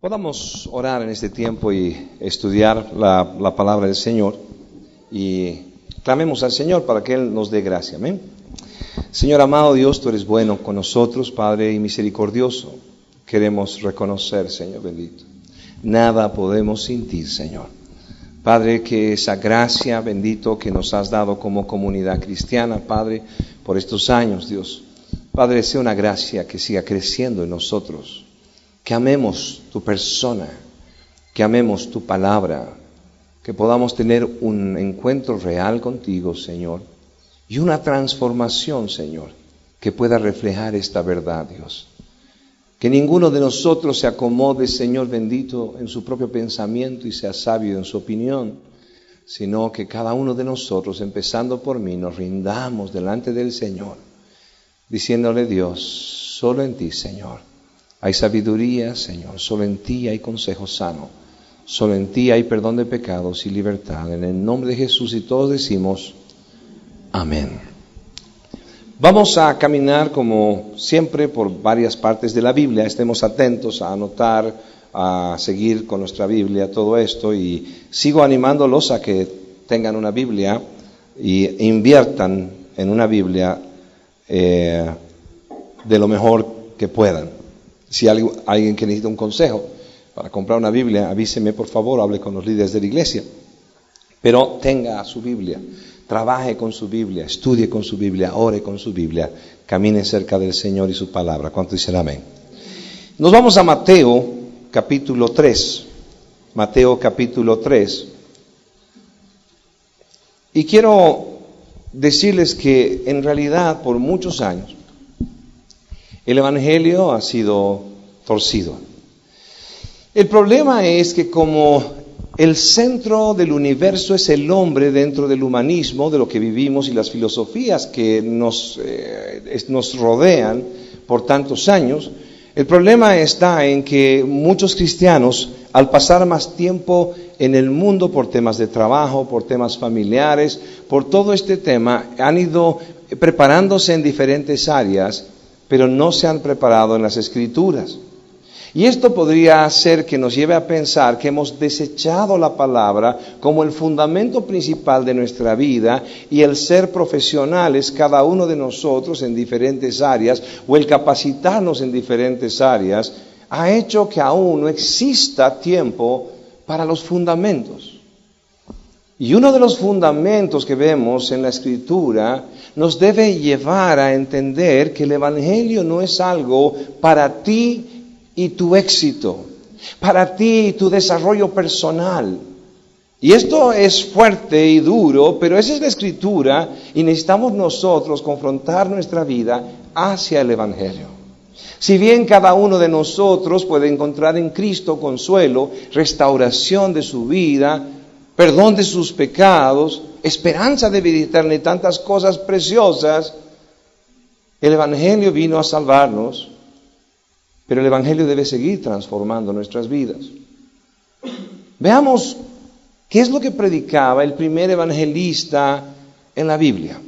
Podamos orar en este tiempo y estudiar la palabra del Señor y clamemos al Señor para que Él nos dé gracia. Amén. Señor amado Dios, tú eres bueno con nosotros, Padre y misericordioso. Queremos reconocer, Señor bendito, nada podemos sin ti, Señor. Padre, que esa gracia, bendito, que nos has dado como comunidad cristiana, Padre, por estos años, Dios, Padre, sea una gracia que siga creciendo en nosotros. Que amemos tu persona, que amemos tu palabra, que podamos tener un encuentro real contigo, Señor, y una transformación, Señor, que pueda reflejar esta verdad, Dios. Que ninguno de nosotros se acomode, Señor bendito, en su propio pensamiento y sea sabio en su opinión, sino que cada uno de nosotros, empezando por mí, nos rindamos delante del Señor, diciéndole, Dios, solo en ti, Señor, hay sabiduría, Señor, solo en ti hay consejo sano, solo en ti hay perdón de pecados y libertad. En el nombre de Jesús, y todos decimos, amén. Vamos a caminar como siempre por varias partes de la Biblia. Estemos atentos a anotar, a seguir con nuestra Biblia, todo esto, y sigo animándolos a que tengan una Biblia y inviertan en una Biblia de lo mejor que puedan. Si hay alguien que necesita un consejo para comprar una Biblia, avíseme por favor, hable con los líderes de la iglesia. Pero tenga su Biblia, trabaje con su Biblia, estudie con su Biblia, ore con su Biblia, camine cerca del Señor y su palabra. ¿Cuánto dicen amén? Nos vamos a Mateo capítulo 3. Mateo capítulo 3. Y quiero decirles que en realidad por muchos años el Evangelio ha sido torcido. El problema es que como el centro del universo es el hombre dentro del humanismo, de lo que vivimos y las filosofías que nos rodean por tantos años, el problema está en que muchos cristianos, al pasar más tiempo en el mundo por temas de trabajo, por temas familiares, por todo este tema, han ido preparándose en diferentes áreas, pero no se han preparado en las Escrituras. Y esto podría hacer que nos lleve a pensar que hemos desechado la palabra como el fundamento principal de nuestra vida, y el ser profesionales, cada uno de nosotros en diferentes áreas, o el capacitarnos en diferentes áreas, ha hecho que aún no exista tiempo para los fundamentos. Y uno de los fundamentos que vemos en la Escritura nos debe llevar a entender que el Evangelio no es algo para ti y tu éxito, para ti y tu desarrollo personal. Y esto es fuerte y duro, pero esa es la Escritura, y necesitamos nosotros confrontar nuestra vida hacia el Evangelio. Si bien cada uno de nosotros puede encontrar en Cristo consuelo, restauración de su vida, perdón de sus pecados, esperanza de vida eterna y tantas cosas preciosas, el Evangelio vino a salvarnos, pero el Evangelio debe seguir transformando nuestras vidas. Veamos qué es lo que predicaba el primer evangelista en la Biblia.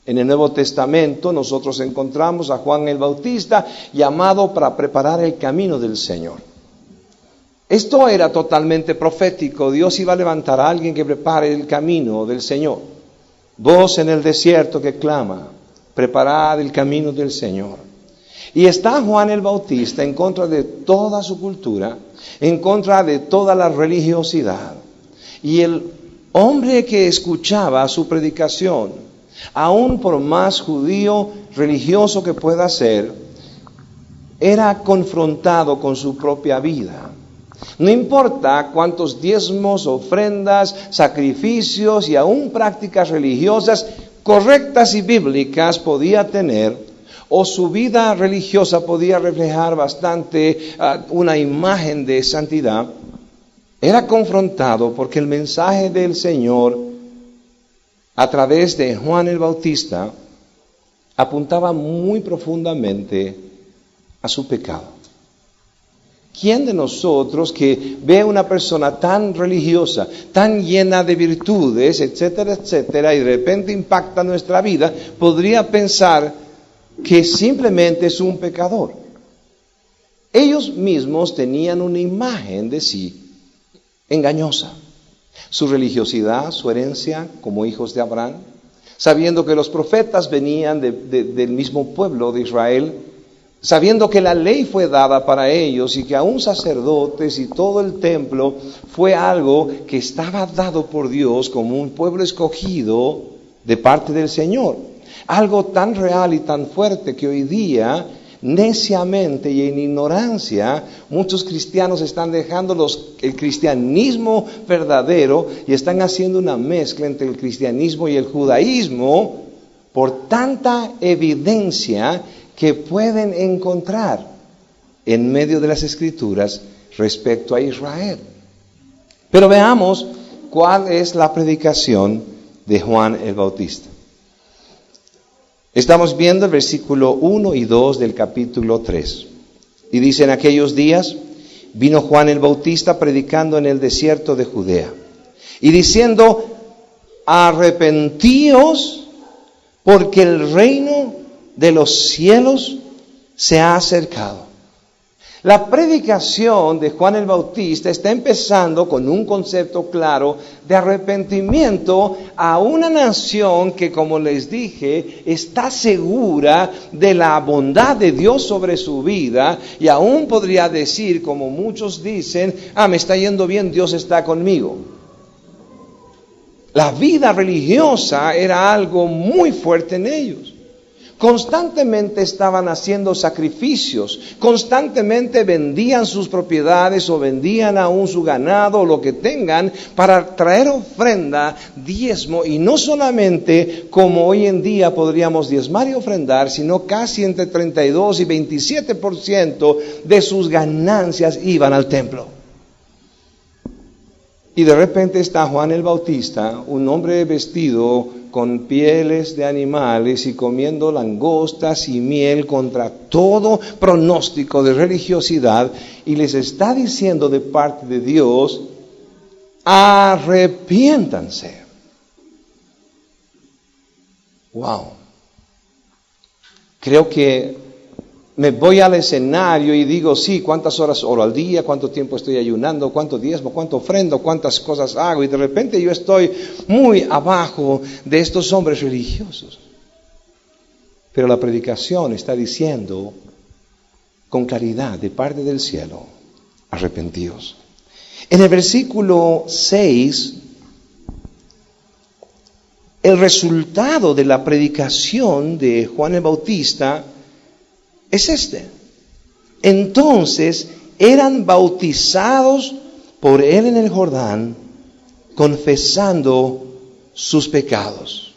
En el Nuevo Testamento nosotros encontramos a Juan el Bautista, llamado para preparar el camino del Señor. Esto era totalmente profético. Dios iba a levantar a alguien que prepare el camino del Señor. Voz en el desierto que clama, preparad el camino del Señor. Y está Juan el Bautista en contra de toda su cultura, en contra de toda la religiosidad. Y el hombre que escuchaba su predicación, aún por más judío religioso que pueda ser, era confrontado con su propia vida. No importa cuántos diezmos, ofrendas, sacrificios y aún prácticas religiosas correctas y bíblicas podía tener, o su vida religiosa podía reflejar bastante una imagen de santidad, era confrontado porque el mensaje del Señor a través de Juan el Bautista apuntaba muy profundamente a su pecado. ¿Quién de nosotros que ve a una persona tan religiosa, tan llena de virtudes, etcétera, etcétera, y de repente impacta nuestra vida, podría pensar que simplemente es un pecador? Ellos mismos tenían una imagen de sí engañosa. Su religiosidad, su herencia como hijos de Abraham, sabiendo que los profetas venían del mismo pueblo de Israel, sabiendo que la ley fue dada para ellos y que aún sacerdotes y todo el templo fue algo que estaba dado por Dios como un pueblo escogido de parte del Señor. Algo tan real y tan fuerte que hoy día, neciamente y en ignorancia, muchos cristianos están dejando el cristianismo verdadero y están haciendo una mezcla entre el cristianismo y el judaísmo por tanta evidencia que pueden encontrar en medio de las Escrituras respecto a Israel. Pero veamos cuál es la predicación de Juan el Bautista. Estamos viendo el versículo 1 y 2 del capítulo 3. Y dice: en aquellos días vino Juan el Bautista predicando en el desierto de Judea y diciendo: arrepentíos, porque el reino de los cielos se ha acercado. La predicación de Juan el Bautista está empezando con un concepto claro de arrepentimiento a una nación que, como les dije, está segura de la bondad de Dios sobre su vida, y aún podría decir, como muchos dicen: me está yendo bien, Dios está conmigo. La vida religiosa era algo muy fuerte en ellos. Constantemente estaban haciendo sacrificios, constantemente vendían sus propiedades o vendían aún su ganado o lo que tengan para traer ofrenda, diezmo, y no solamente como hoy en día podríamos diezmar y ofrendar, sino casi entre 32 y 27% de sus ganancias iban al templo. Y de repente está Juan el Bautista, un hombre vestido con pieles de animales y comiendo langostas y miel contra todo pronóstico de religiosidad, y les está diciendo de parte de Dios: arrepiéntanse. Wow. Creo que me voy al escenario y digo: sí, ¿cuántas horas oro al día? ¿Cuánto tiempo estoy ayunando? ¿Cuánto diezmo? ¿Cuánto ofrendo? ¿Cuántas cosas hago? Y de repente yo estoy muy abajo de estos hombres religiosos. Pero la predicación está diciendo con claridad de parte del cielo: arrepentíos. En el versículo 6, el resultado de la predicación de Juan el Bautista es este: entonces eran bautizados por él en el Jordán, confesando sus pecados.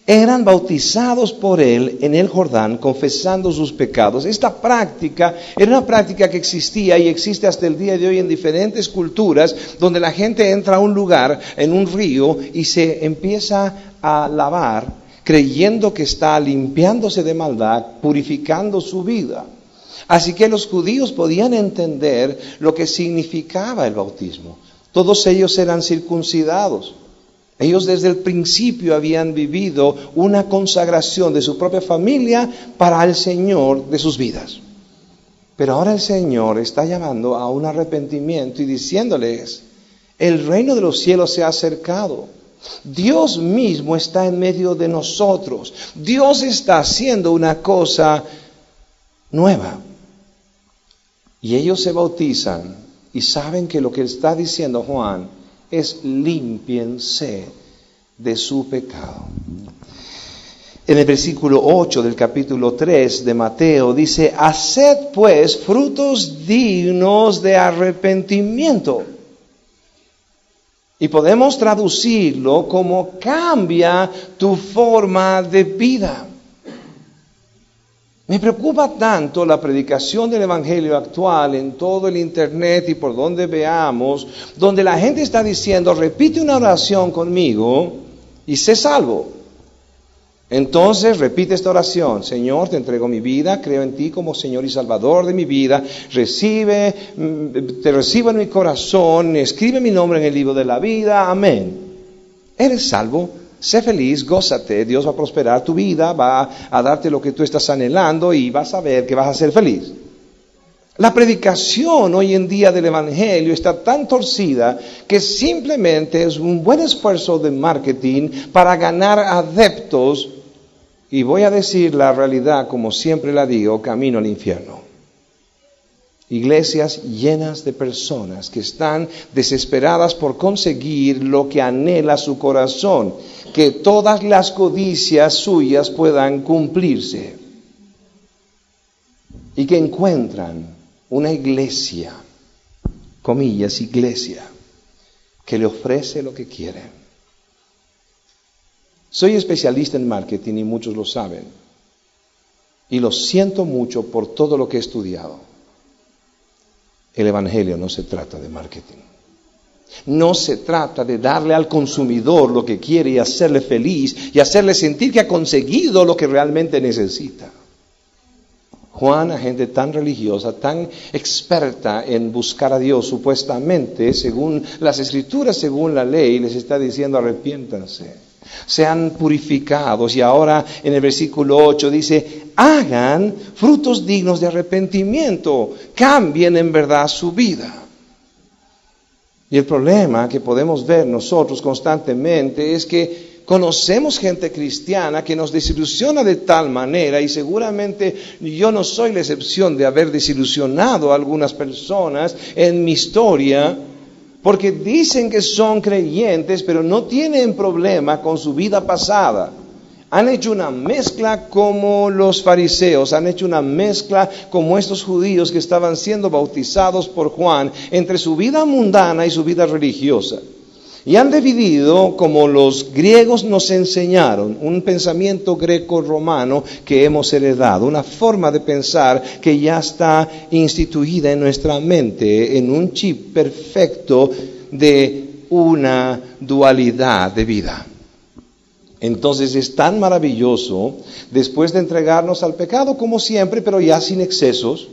Eran bautizados por él en el Jordán, confesando sus pecados. Esta práctica era una práctica que existía y existe hasta el día de hoy en diferentes culturas, donde la gente entra a un lugar, en un río, y se empieza a lavar, creyendo que está limpiándose de maldad, purificando su vida. Así que los judíos podían entender lo que significaba el bautismo. Todos ellos eran circuncidados. Ellos desde el principio habían vivido una consagración de su propia familia para el Señor de sus vidas. Pero ahora el Señor está llamando a un arrepentimiento y diciéndoles: el reino de los cielos se ha acercado. Dios mismo está en medio de nosotros. Dios está haciendo una cosa nueva. Y ellos se bautizan y saben que lo que está diciendo Juan es: límpiense de su pecado. En el versículo 8 del capítulo 3 de Mateo dice: haced pues frutos dignos de arrepentimiento. Y podemos traducirlo como: cambia tu forma de vida. Me preocupa tanto la predicación del evangelio actual en todo el internet y por donde veamos, donde la gente está diciendo: repite una oración conmigo y sé salvo. Entonces repite esta oración: Señor, te entrego mi vida, creo en ti como Señor y Salvador de mi vida, te recibo en mi corazón, escribe mi nombre en el libro de la vida, amén. Eres salvo, sé feliz, gózate, Dios va a prosperar tu vida, va a darte lo que tú estás anhelando y vas a ver que vas a ser feliz. La predicación hoy en día del Evangelio está tan torcida que simplemente es un buen esfuerzo de marketing para ganar adeptos. Y voy a decir la realidad, como siempre la digo, camino al infierno. Iglesias llenas de personas que están desesperadas por conseguir lo que anhela su corazón, que todas las codicias suyas puedan cumplirse. Y que encuentran una iglesia, comillas, iglesia, que le ofrece lo que quiere. Soy especialista en marketing y muchos lo saben. Y lo siento mucho por todo lo que he estudiado. El Evangelio no se trata de marketing. No se trata de darle al consumidor lo que quiere y hacerle feliz y hacerle sentir que ha conseguido lo que realmente necesita. Juan, a gente tan religiosa, tan experta en buscar a Dios, supuestamente, según las Escrituras, según la ley, les está diciendo arrepiéntanse, sean purificados. Y ahora en el versículo 8 dice, hagan frutos dignos de arrepentimiento, cambien en verdad su vida. Y el problema que podemos ver nosotros constantemente es que conocemos gente cristiana que nos desilusiona de tal manera, y seguramente yo no soy la excepción de haber desilusionado a algunas personas en mi historia, porque dicen que son creyentes, pero no tienen problema con su vida pasada. Han hecho una mezcla como los fariseos, han hecho una mezcla como estos judíos que estaban siendo bautizados por Juan entre su vida mundana y su vida religiosa. Y han dividido, como los griegos nos enseñaron, un pensamiento greco-romano que hemos heredado, una forma de pensar que ya está instituida en nuestra mente, en un chip perfecto de una dualidad de vida. Entonces es tan maravilloso, después de entregarnos al pecado como siempre, pero ya sin excesos.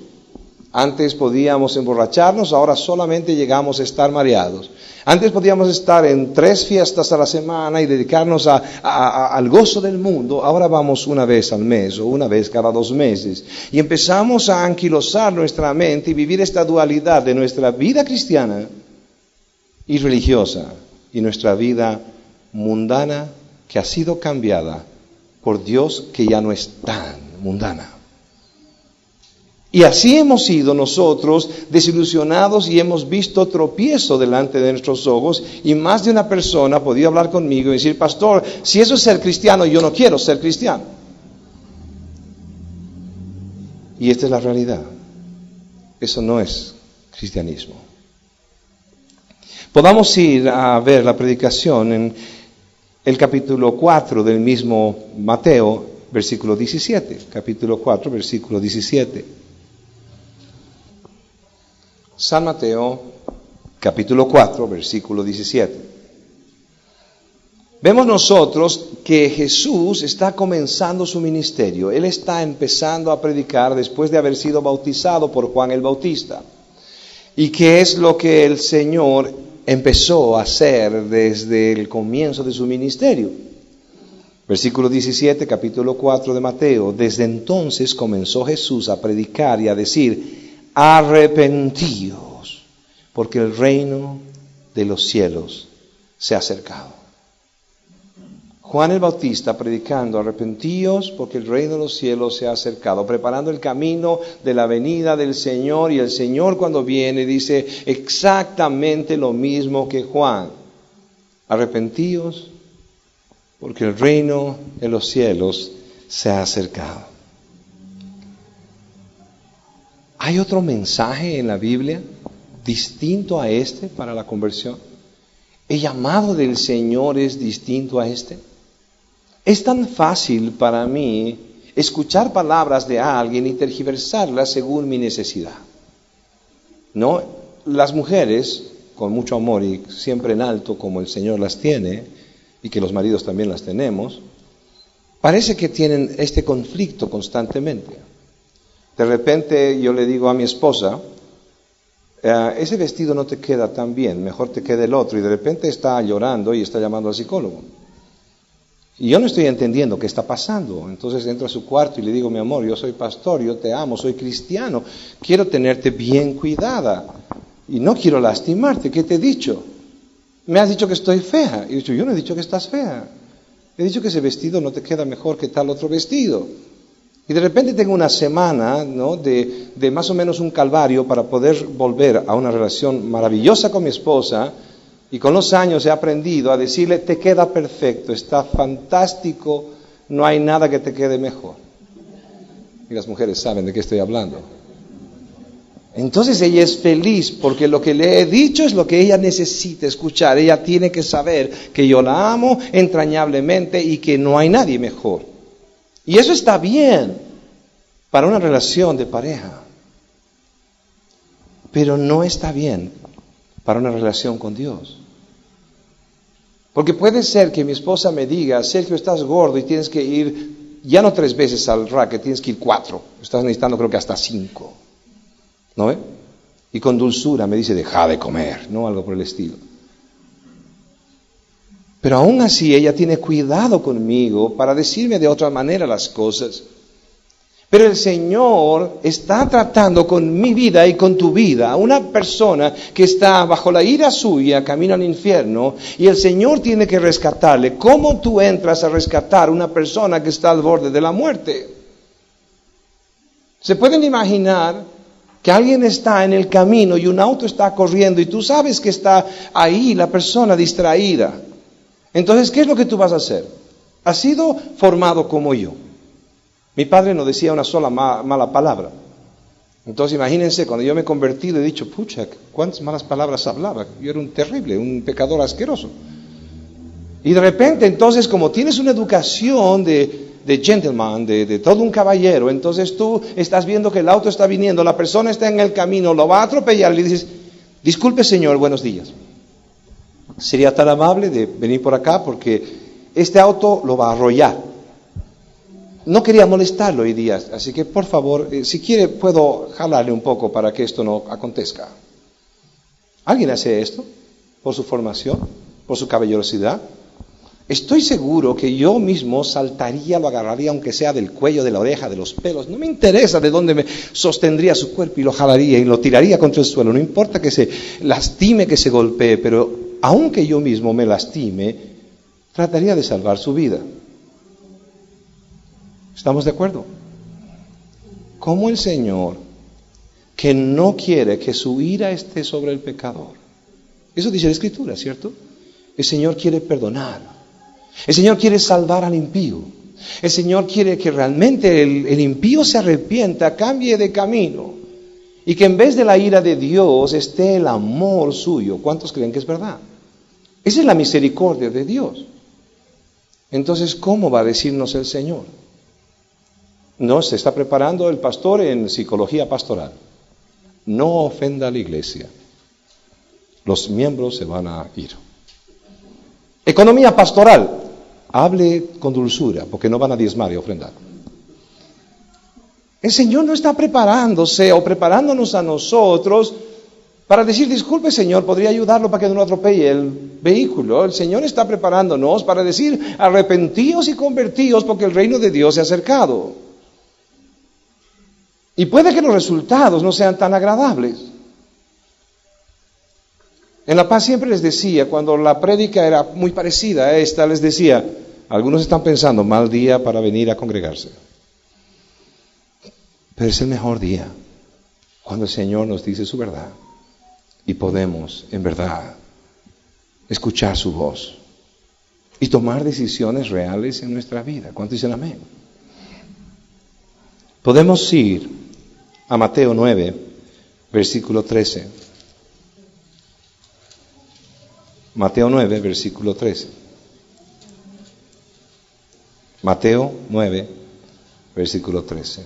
Antes podíamos emborracharnos, ahora solamente llegamos a estar mareados. Antes podíamos estar en 3 fiestas a la semana y dedicarnos al gozo del mundo. Ahora vamos una vez al mes o una vez cada 2 meses. Y empezamos a anquilosar nuestra mente y vivir esta dualidad de nuestra vida cristiana y religiosa y nuestra vida mundana que ha sido cambiada por Dios, que ya no es tan mundana. Y así hemos sido nosotros desilusionados y hemos visto tropiezo delante de nuestros ojos, y más de una persona podía hablar conmigo y decir, pastor, si eso es ser cristiano, yo no quiero ser cristiano. Y esta es la realidad. Eso no es cristianismo. Podamos ir a ver la predicación en el capítulo 4 del mismo Mateo, versículo 17. Capítulo 4, versículo 17. San Mateo, capítulo 4, versículo 17. Vemos nosotros que Jesús está comenzando su ministerio. Él está empezando a predicar después de haber sido bautizado por Juan el Bautista. ¿Y qué es lo que el Señor empezó a hacer desde el comienzo de su ministerio? Versículo 17, capítulo 4 de Mateo. Desde entonces comenzó Jesús a predicar y a decir, arrepentíos, porque el reino de los cielos se ha acercado. Juan el Bautista predicando, arrepentíos, porque el reino de los cielos se ha acercado, preparando el camino de la venida del Señor, y el Señor cuando viene dice exactamente lo mismo que Juan. Arrepentíos, porque el reino de los cielos se ha acercado. ¿Hay otro mensaje en la Biblia distinto a este para la conversión? ¿El llamado del Señor es distinto a este? Es tan fácil para mí escuchar palabras de alguien y tergiversarlas según mi necesidad. ¿No? Las mujeres, con mucho amor y siempre en alto como el Señor las tiene, y que los maridos también las tenemos, parece que tienen este conflicto constantemente. De repente yo le digo a mi esposa, ese vestido no te queda tan bien, mejor te queda el otro, y de repente está llorando y está llamando al psicólogo. Y yo no estoy entendiendo qué está pasando. Entonces entro a su cuarto y le digo, mi amor, yo soy pastor, yo te amo, soy cristiano, quiero tenerte bien cuidada y no quiero lastimarte. ¿Qué te he dicho? Me has dicho que estoy fea. Y he dicho, yo no he dicho que estás fea. He dicho que ese vestido no te queda mejor que tal otro vestido. Y de repente tengo una semana, ¿no?, de más o menos un calvario para poder volver a una relación maravillosa con mi esposa. Y con los años he aprendido a decirle, te queda perfecto, está fantástico, no hay nada que te quede mejor. Y las mujeres saben de qué estoy hablando. Entonces ella es feliz porque lo que le he dicho es lo que ella necesita escuchar. Ella tiene que saber que yo la amo entrañablemente y que no hay nadie mejor. Y eso está bien para una relación de pareja. Pero no está bien para una relación con Dios. Porque puede ser que mi esposa me diga, Sergio, estás gordo y tienes que ir, ya no 3 veces al racket, tienes que ir 4. Estás necesitando creo que hasta 5. ¿No ve? Y con dulzura me dice, deja de comer, ¿no? Algo por el estilo. Pero aún así ella tiene cuidado conmigo para decirme de otra manera las cosas. Pero el Señor está tratando con mi vida y con tu vida, una persona que está bajo la ira suya, camino al infierno, y el Señor tiene que rescatarle. ¿Cómo tú entras a rescatar a una persona que está al borde de la muerte? ¿Se pueden imaginar que alguien está en el camino y un auto está corriendo y tú sabes que está ahí la persona distraída? Entonces, ¿qué es lo que tú vas a hacer? Has sido formado como yo. Mi padre no decía una sola mala palabra. Entonces imagínense, cuando yo me he convertido he dicho, pucha, cuántas malas palabras hablaba. Yo era un terrible, un pecador asqueroso. Y de repente, entonces, como tienes una educación de gentleman, de todo un caballero, entonces tú estás viendo que el auto está viniendo, la persona está en el camino, lo va a atropellar y le dices, disculpe señor, buenos días. Sería tan amable de venir por acá porque este auto lo va a arrollar. No quería molestarlo hoy día, así que por favor, si quiere puedo jalarle un poco para que esto no acontezca. ¿Alguien hace esto? ¿Por su formación? ¿Por su caballerosidad? Estoy seguro que yo mismo saltaría, lo agarraría aunque sea del cuello, de la oreja, de los pelos. No me interesa de dónde me sostendría su cuerpo y lo jalaría y lo tiraría contra el suelo. No importa que se lastime, que se golpee, pero aunque yo mismo me lastime, trataría de salvar su vida. ¿Estamos de acuerdo? Como el Señor, que no quiere que su ira esté sobre el pecador. Eso dice la Escritura, ¿cierto? El Señor quiere perdonar. El Señor quiere salvar al impío. El Señor quiere que realmente el impío se arrepienta, cambie de camino. Y que en vez de la ira de Dios esté el amor suyo. ¿Cuántos creen que es verdad? Esa es la misericordia de Dios. Entonces, ¿cómo va a decirnos el Señor? No, se está preparando el pastor en psicología pastoral. No ofenda a la iglesia. Los miembros se van a ir. Economía pastoral. Hable con dulzura, porque no van a diezmar y ofrendar. El Señor no está preparándose o preparándonos a nosotros para decir, disculpe Señor, podría ayudarlo para que no atropelle el vehículo. El Señor está preparándonos para decir, arrepentíos y convertíos porque el reino de Dios se ha acercado. Y puede que los resultados no sean tan agradables. En La Paz siempre les decía, cuando la prédica era muy parecida a esta, les decía, algunos están pensando, mal día para venir a congregarse. Pero es el mejor día, cuando el Señor nos dice su verdad. Y podemos, en verdad, escuchar su voz. Y tomar decisiones reales en nuestra vida. ¿Cuántos dicen amén? Podemos ir a Mateo 9, versículo 13. Mateo 9, versículo 13. Mateo 9, versículo 13.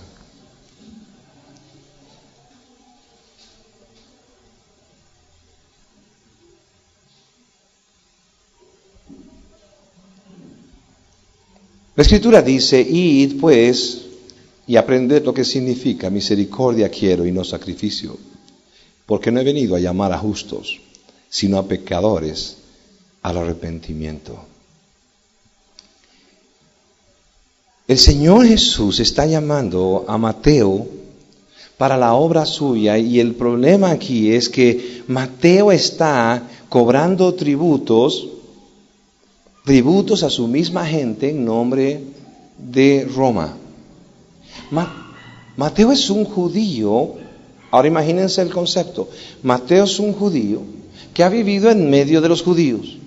La Escritura dice, id pues y aprended lo que significa misericordia quiero y no sacrificio, porque no he venido a llamar a justos, sino a pecadores al arrepentimiento. El Señor Jesús está llamando a Mateo para la obra suya, y el problema aquí es que Mateo está cobrando tributos a su misma gente en nombre de Roma. Mateo es un judío. Ahora imagínense el concepto. Mateo es un judío que ha vivido en medio de los judíos.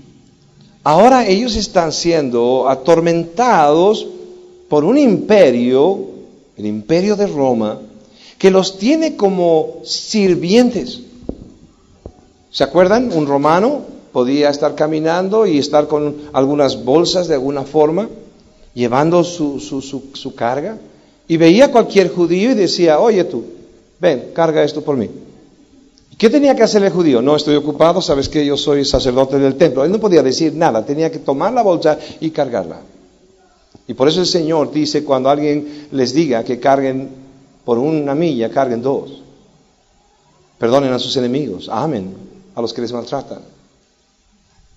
Ahora ellos están siendo atormentados por un imperio, el imperio de Roma, que los tiene como sirvientes. ¿Se acuerdan? Un romano podía estar caminando y estar con algunas bolsas de alguna forma, llevando su carga, y veía a cualquier judío y decía: oye tú, ven, carga esto por mí. ¿Qué tenía que hacer el judío? No, estoy ocupado, sabes que yo soy sacerdote del templo. Él no podía decir nada, tenía que tomar la bolsa y cargarla. Y por eso el Señor dice, cuando alguien les diga que carguen por 1 milla, carguen 2. Perdonen a sus enemigos, amen a los que les maltratan.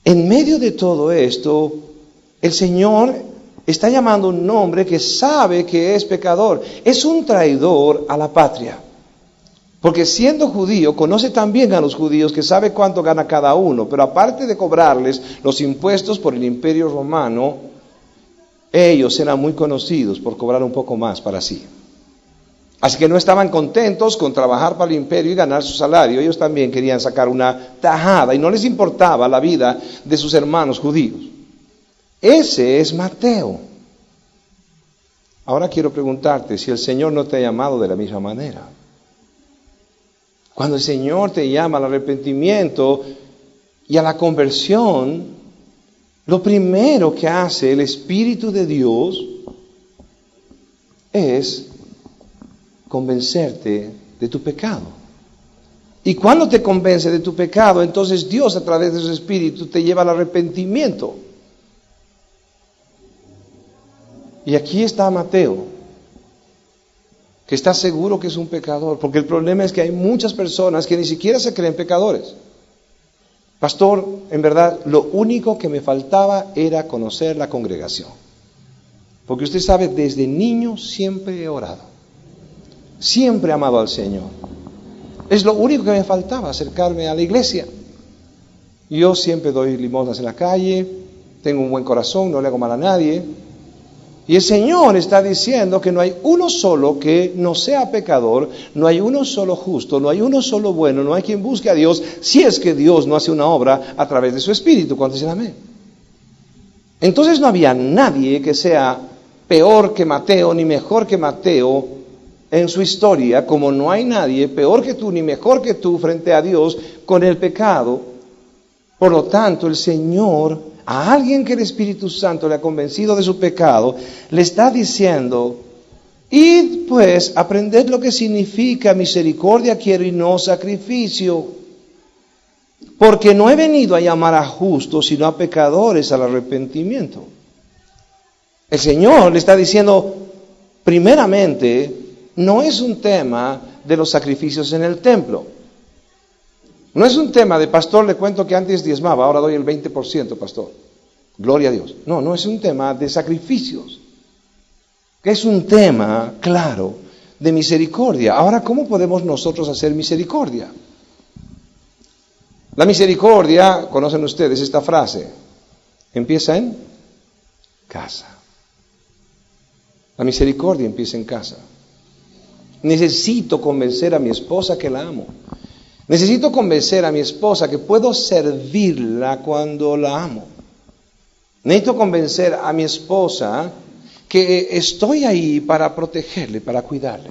En medio de todo esto, el Señor está llamando a un hombre que sabe que es pecador. Es un traidor a la patria. Porque siendo judío, conoce también a los judíos, que sabe cuánto gana cada uno. Pero aparte de cobrarles los impuestos por el imperio romano, ellos eran muy conocidos por cobrar un poco más para sí. Así que no estaban contentos con trabajar para el imperio y ganar su salario. Ellos también querían sacar una tajada y no les importaba la vida de sus hermanos judíos. Ese es Mateo. Ahora quiero preguntarte si el Señor no te ha llamado de la misma manera. Cuando el Señor te llama al arrepentimiento y a la conversión, lo primero que hace el Espíritu de Dios es convencerte de tu pecado. Y cuando te convence de tu pecado, entonces Dios a través de su Espíritu te lleva al arrepentimiento. Y aquí está Mateo, que está seguro que es un pecador, porque el problema es que hay muchas personas que ni siquiera se creen pecadores. Pastor, en verdad, lo único que me faltaba era conocer la congregación. Porque usted sabe, desde niño siempre he orado. Siempre he amado al Señor. Es lo único que me faltaba, acercarme a la iglesia. Yo siempre doy limosnas en la calle, tengo un buen corazón, no le hago mal a nadie. Y el Señor está diciendo que no hay uno solo que no sea pecador, no hay uno solo justo, no hay uno solo bueno, no hay quien busque a Dios, si es que Dios no hace una obra a través de su Espíritu. ¿Cuántos dicen amén? Entonces no había nadie que sea peor que Mateo, ni mejor que Mateo en su historia, como no hay nadie peor que tú, ni mejor que tú frente a Dios con el pecado. Por lo tanto, el Señor, a alguien que el Espíritu Santo le ha convencido de su pecado, le está diciendo: id pues, aprended lo que significa misericordia quiero y no sacrificio, porque no he venido a llamar a justos, sino a pecadores al arrepentimiento. El Señor le está diciendo, primeramente, no es un tema de los sacrificios en el templo. No es un tema de, pastor, le cuento que antes diezmaba, ahora doy el 20%, pastor. Gloria a Dios. No es un tema de sacrificios. Es un tema, claro, de misericordia. Ahora, ¿cómo podemos nosotros hacer misericordia? La misericordia, conocen ustedes esta frase, empieza en casa. La misericordia empieza en casa. Necesito convencer a mi esposa que la amo. Necesito convencer a mi esposa que puedo servirla cuando la amo. Necesito convencer a mi esposa que estoy ahí para protegerle, para cuidarle.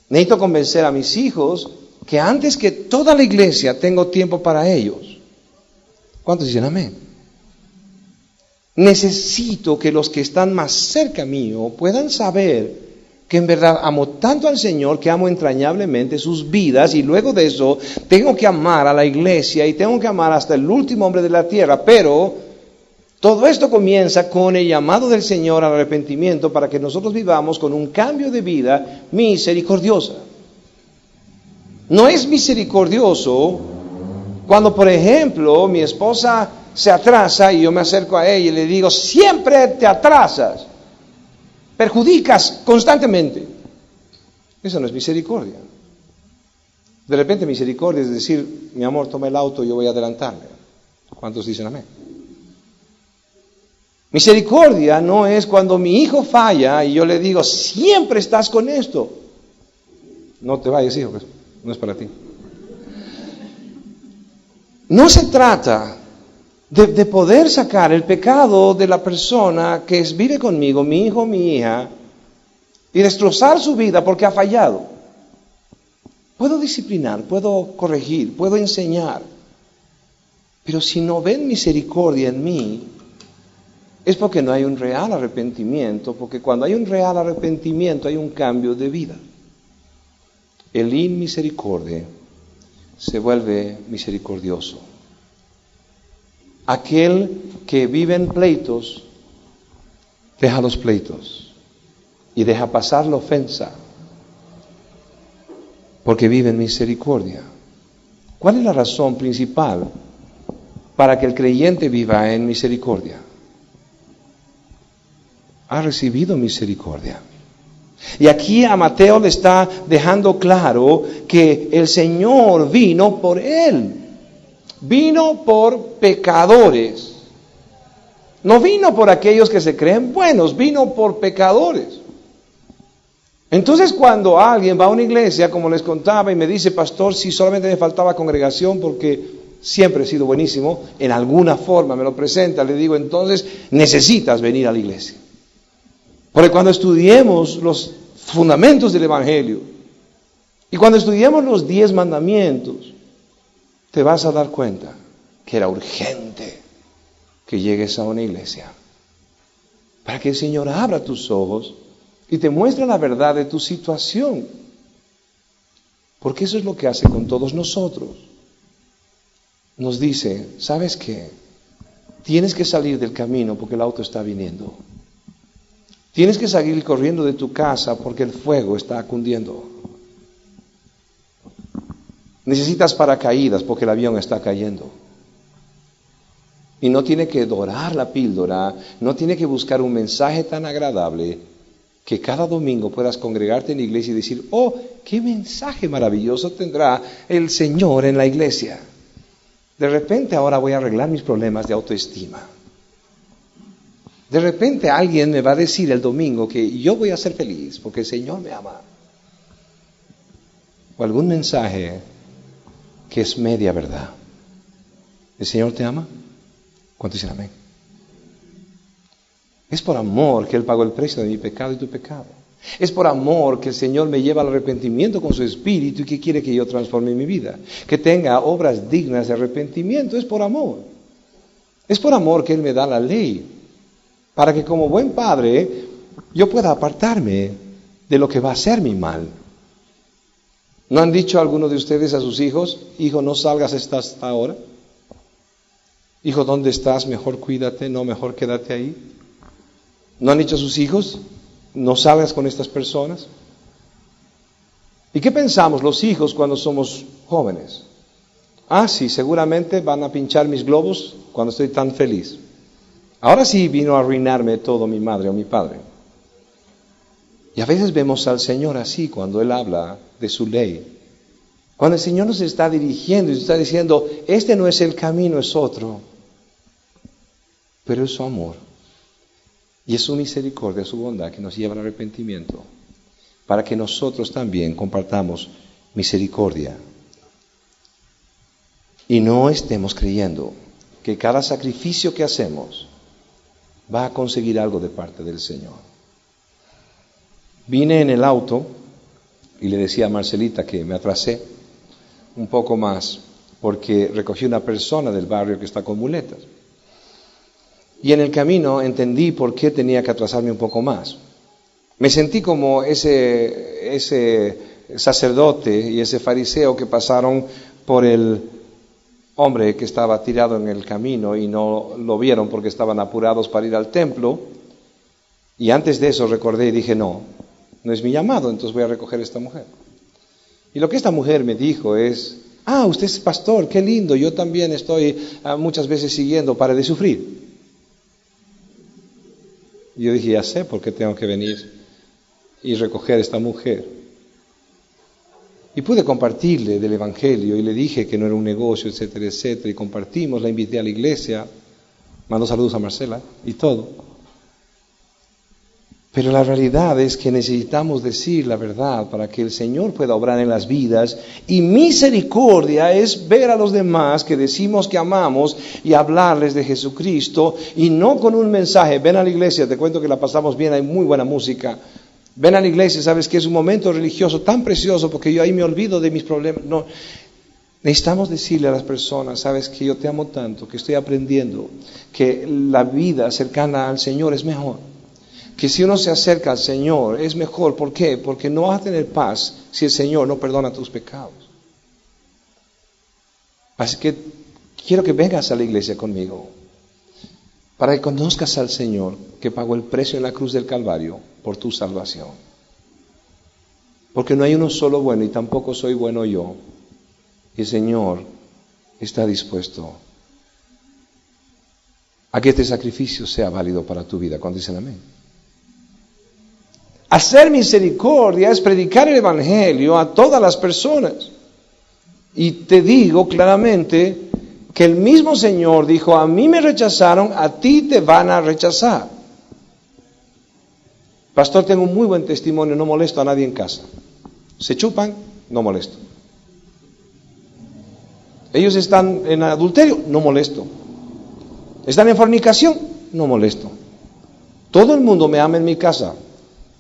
Necesito convencer a mis hijos que antes que toda la iglesia tengo tiempo para ellos. ¿Cuántos dicen amén? Necesito que los que están más cerca mío puedan saber que en verdad amo tanto al Señor que amo entrañablemente sus vidas, y luego de eso tengo que amar a la iglesia y tengo que amar hasta el último hombre de la tierra. Pero todo esto comienza con el llamado del Señor al arrepentimiento para que nosotros vivamos con un cambio de vida misericordiosa. No es misericordioso cuando, por ejemplo, mi esposa se atrasa y yo me acerco a ella y le digo, siempre te atrasas. perjudicas constantemente. Eso no es misericordia. De repente misericordia es decir, mi amor, toma el auto y yo voy a adelantarme. ¿Cuántos dicen amén? Misericordia no es cuando mi hijo falla y yo le digo, siempre estás con esto. No te vayas, hijo, no es para ti. No se trata de poder sacar el pecado de la persona que vive conmigo, mi hijo, mi hija, y destrozar su vida porque ha fallado. Puedo disciplinar, puedo corregir, puedo enseñar, pero si no ven misericordia en mí, es porque no hay un real arrepentimiento, porque cuando hay un real arrepentimiento hay un cambio de vida. El inmisericordia se vuelve misericordioso. Aquel que vive en pleitos, deja los pleitos y deja pasar la ofensa, porque vive en misericordia. ¿Cuál es la razón principal para que el creyente viva en misericordia? Ha recibido misericordia. Y aquí a Mateo le está dejando claro que el Señor vino por él. Vino por pecadores. No vino por aquellos que se creen buenos, vino por pecadores. Entonces cuando alguien va a una iglesia, como les contaba, y me dice, pastor, si solamente me faltaba congregación porque siempre he sido buenísimo, en alguna forma me lo presenta, le digo, entonces necesitas venir a la iglesia. Porque cuando estudiemos los fundamentos del Evangelio y cuando estudiemos los 10 mandamientos, te vas a dar cuenta que era urgente que llegues a una iglesia para que el Señor abra tus ojos y te muestre la verdad de tu situación. Porque eso es lo que hace con todos nosotros. Nos dice, ¿sabes qué? Tienes que salir del camino porque el auto está viniendo. Tienes que salir corriendo de tu casa porque el fuego está cundiendo. Necesitas paracaídas porque el avión está cayendo. Y no tiene que dorar la píldora, no tiene que buscar un mensaje tan agradable que cada domingo puedas congregarte en la iglesia y decir, oh, qué mensaje maravilloso tendrá el Señor en la iglesia. De repente ahora voy a arreglar mis problemas de autoestima. De repente alguien me va a decir el domingo que yo voy a ser feliz porque el Señor me ama. O algún mensaje que es media verdad. ¿El Señor te ama? ¿Cuántos dicen amén? Es por amor que Él pagó el precio de mi pecado y tu pecado. Es por amor que el Señor me lleva al arrepentimiento con su Espíritu y que quiere que yo transforme mi vida. Que tenga obras dignas de arrepentimiento. Es por amor. Es por amor que Él me da la ley. Para que como buen padre yo pueda apartarme de lo que va a ser mi mal. ¿No han dicho algunos de ustedes a sus hijos, hijo, no salgas hasta ahora? Hijo, ¿dónde estás? Mejor cuídate, no, mejor quédate ahí. ¿No han dicho a sus hijos, no salgas con estas personas? ¿Y qué pensamos los hijos cuando somos jóvenes? Ah, sí, seguramente van a pinchar mis globos cuando estoy tan feliz. Ahora sí vino a arruinarme todo mi madre o mi padre. Y a veces vemos al Señor así cuando Él habla de su ley. Cuando el Señor nos está dirigiendo y nos está diciendo, este no es el camino, es otro. Pero es su amor. Y es su misericordia, su bondad que nos lleva al arrepentimiento. Para que nosotros también compartamos misericordia. Y no estemos creyendo que cada sacrificio que hacemos va a conseguir algo de parte del Señor. Vine en el auto y le decía a Marcelita que me atrasé un poco más porque recogí una persona del barrio que está con muletas. Y en el camino entendí por qué tenía que atrasarme un poco más. Me sentí como ese sacerdote y ese fariseo que pasaron por el hombre que estaba tirado en el camino y no lo vieron porque estaban apurados para ir al templo. Y antes de eso recordé y dije, no es mi llamado, entonces voy a recoger a esta mujer. Y lo que esta mujer me dijo es, usted es pastor, qué lindo, yo también estoy muchas veces siguiendo, pare de sufrir. Y yo dije, ya sé por qué tengo que venir y recoger a esta mujer. Y pude compartirle del Evangelio y le dije que no era un negocio, etcétera, etcétera. Y compartimos, la invité a la iglesia, mandó saludos a Marcela y todo. Pero la realidad es que necesitamos decir la verdad para que el Señor pueda obrar en las vidas. Y misericordia es ver a los demás que decimos que amamos y hablarles de Jesucristo. Y no con un mensaje, ven a la iglesia, te cuento que la pasamos bien, hay muy buena música. Ven a la iglesia, sabes que es un momento religioso tan precioso porque yo ahí me olvido de mis problemas. No, necesitamos decirle a las personas, sabes que yo te amo tanto, que estoy aprendiendo, que la vida cercana al Señor es mejor. Que si uno se acerca al Señor es mejor. ¿Por qué? Porque no vas a tener paz si el Señor no perdona tus pecados. Así que quiero que vengas a la iglesia conmigo para que conozcas al Señor que pagó el precio en la cruz del Calvario por tu salvación. Porque no hay uno solo bueno y tampoco soy bueno yo. Y el Señor está dispuesto a que este sacrificio sea válido para tu vida. Cuando dicen amén. Hacer misericordia es predicar el Evangelio a todas las personas. Y te digo claramente que el mismo Señor dijo, a mí me rechazaron, a ti te van a rechazar. Pastor, tengo un muy buen testimonio, no molesto a nadie en casa. Se chupan, no molesto. Ellos están en adulterio, no molesto. Están en fornicación, no molesto. Todo el mundo me ama en mi casa.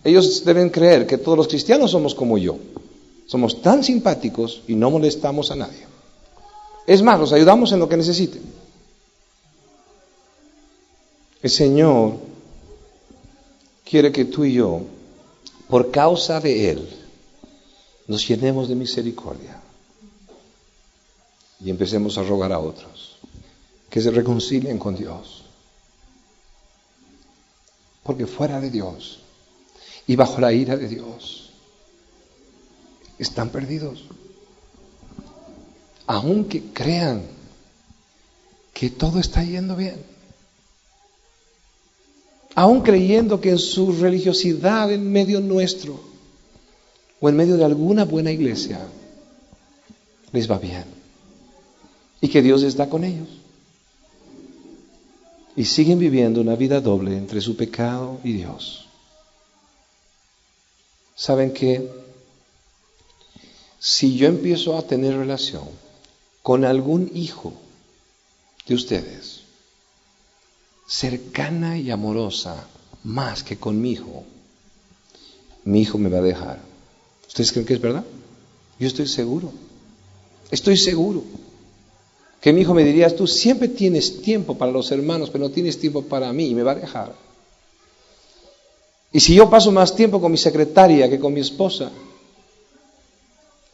Ellos deben creer que todos los cristianos somos como yo. Somos tan simpáticos y no molestamos a nadie. Es más, los ayudamos en lo que necesiten. El Señor quiere que tú y yo, por causa de Él, nos llenemos de misericordia y empecemos a rogar a otros que se reconcilien con Dios. Porque fuera de Dios y bajo la ira de Dios están perdidos. Aunque crean que todo está yendo bien, aun creyendo que en su religiosidad en medio nuestro o en medio de alguna buena iglesia les va bien y que Dios está con ellos, y siguen viviendo una vida doble entre su pecado y Dios. ¿Saben qué? Si yo empiezo a tener relación con algún hijo de ustedes, cercana y amorosa, más que con mi hijo me va a dejar. ¿Ustedes creen que es verdad? Yo estoy seguro que mi hijo me diría, tú siempre tienes tiempo para los hermanos, pero no tienes tiempo para mí, y me va a dejar. Y si yo paso más tiempo con mi secretaria que con mi esposa,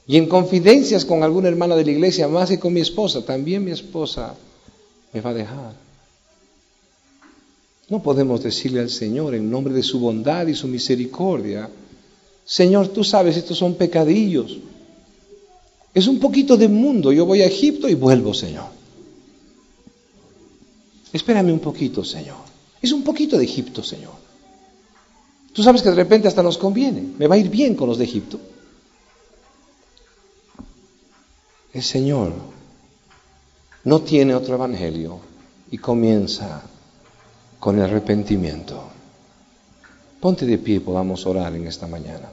y en confidencias con alguna hermana de la iglesia más que con mi esposa, también mi esposa me va a dejar. No podemos decirle al Señor en nombre de su bondad y su misericordia, Señor, tú sabes, estos son pecadillos. Es un poquito de mundo, yo voy a Egipto y vuelvo, Señor. Espérame un poquito, Señor. Es un poquito de Egipto, Señor. Tú sabes que de repente hasta nos conviene, me va a ir bien con los de Egipto. El Señor no tiene otro evangelio y comienza con el arrepentimiento. Ponte de pie y podamos orar en esta mañana.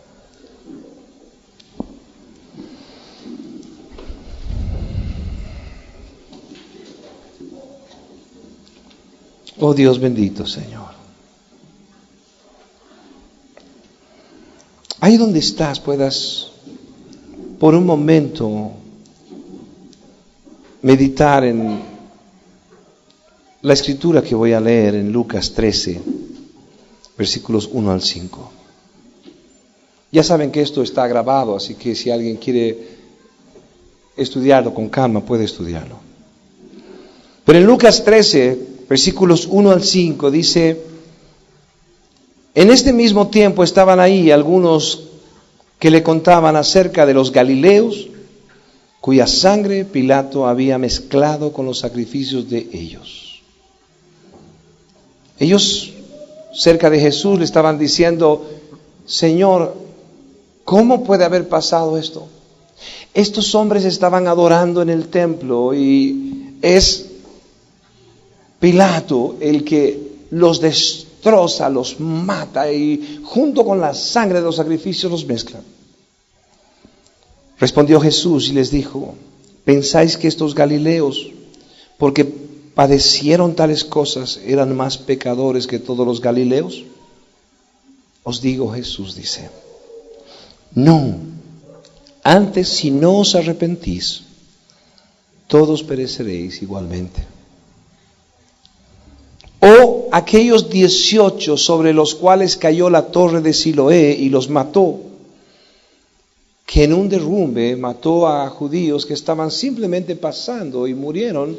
Oh Dios bendito, Señor. Ahí donde estás puedas por un momento meditar en la escritura que voy a leer en Lucas 13, versículos 1 al 5. Ya saben que esto está grabado, así que si alguien quiere estudiarlo con calma, puede estudiarlo. Pero en Lucas 13, versículos 1 al 5, dice, en este mismo tiempo estaban ahí algunos que le contaban acerca de los galileos, cuya sangre Pilato había mezclado con los sacrificios de ellos. Ellos cerca de Jesús le estaban diciendo: Señor, ¿cómo puede haber pasado esto? Estos hombres estaban adorando en el templo y es Pilato el que los destroza, los mata y junto con la sangre de los sacrificios los mezcla. Respondió Jesús y les dijo: ¿pensáis que estos galileos, porque padecieron tales cosas, eran más pecadores que todos los galileos? Os digo, Jesús dice, no, antes si no os arrepentís, todos pereceréis igualmente. O aquellos 18 sobre los cuales cayó la torre de Siloé y los mató, que en un derrumbe mató a judíos que estaban simplemente pasando y murieron,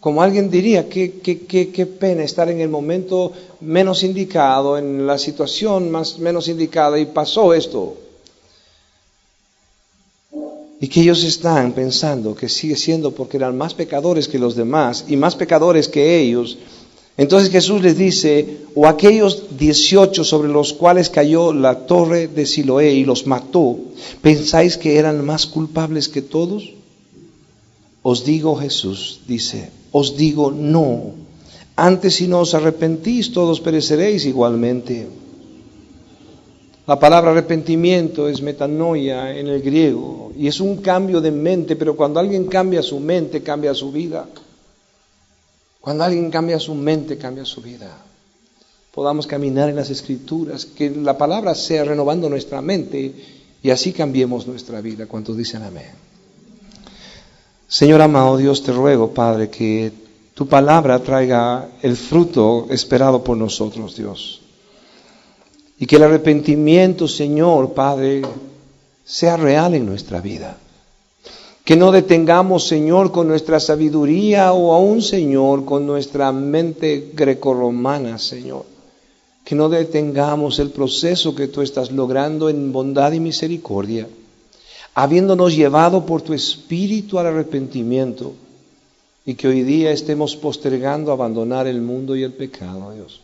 como alguien diría, qué pena estar en el momento menos indicado, en la situación menos indicada, y pasó esto. Y que ellos están pensando que sigue siendo porque eran más pecadores que los demás y más pecadores que ellos. Entonces Jesús les dice: o aquellos 18 sobre los cuales cayó la torre de Siloé y los mató, ¿pensáis que eran más culpables que todos? Os digo, Jesús dice, os digo no, antes si no os arrepentís, todos pereceréis igualmente. La palabra arrepentimiento es metanoia en el griego y es un cambio de mente, pero cuando alguien cambia su mente, cambia su vida. Cuando alguien cambia su mente, cambia su vida. Podamos caminar en las Escrituras, que la palabra sea renovando nuestra mente y así cambiemos nuestra vida. ¿Cuántos dicen amén? Señor amado Dios, te ruego, Padre, que tu palabra traiga el fruto esperado por nosotros, Dios. Y que el arrepentimiento, Señor, Padre, sea real en nuestra vida. Que no detengamos, Señor, con nuestra sabiduría o aún, Señor, con nuestra mente grecorromana, Señor. Que no detengamos el proceso que tú estás logrando en bondad y misericordia, habiéndonos llevado por tu Espíritu al arrepentimiento, y que hoy día estemos postergando abandonar el mundo y el pecado, Dios.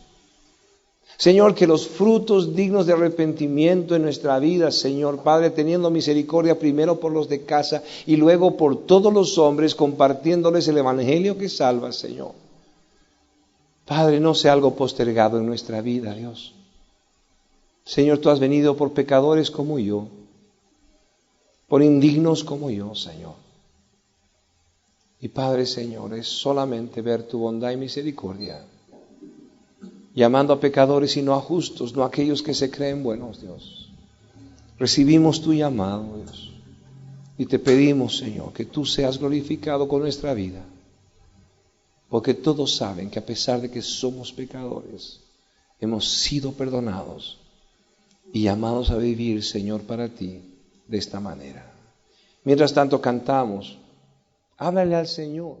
Señor, que los frutos dignos de arrepentimiento en nuestra vida, Señor Padre, teniendo misericordia primero por los de casa y luego por todos los hombres, compartiéndoles el evangelio que salva, Señor. Padre, no sea algo postergado en nuestra vida, Dios. Señor, tú has venido por pecadores como yo, por indignos como yo, Señor. Y Padre, Señor, es solamente ver tu bondad y misericordia, llamando a pecadores y no a justos, no a aquellos que se creen buenos, Dios. Recibimos tu llamado, Dios, y te pedimos, Señor, que tú seas glorificado con nuestra vida, porque todos saben que a pesar de que somos pecadores, hemos sido perdonados y llamados a vivir, Señor, para ti de esta manera. Mientras tanto cantamos, háblale al Señor.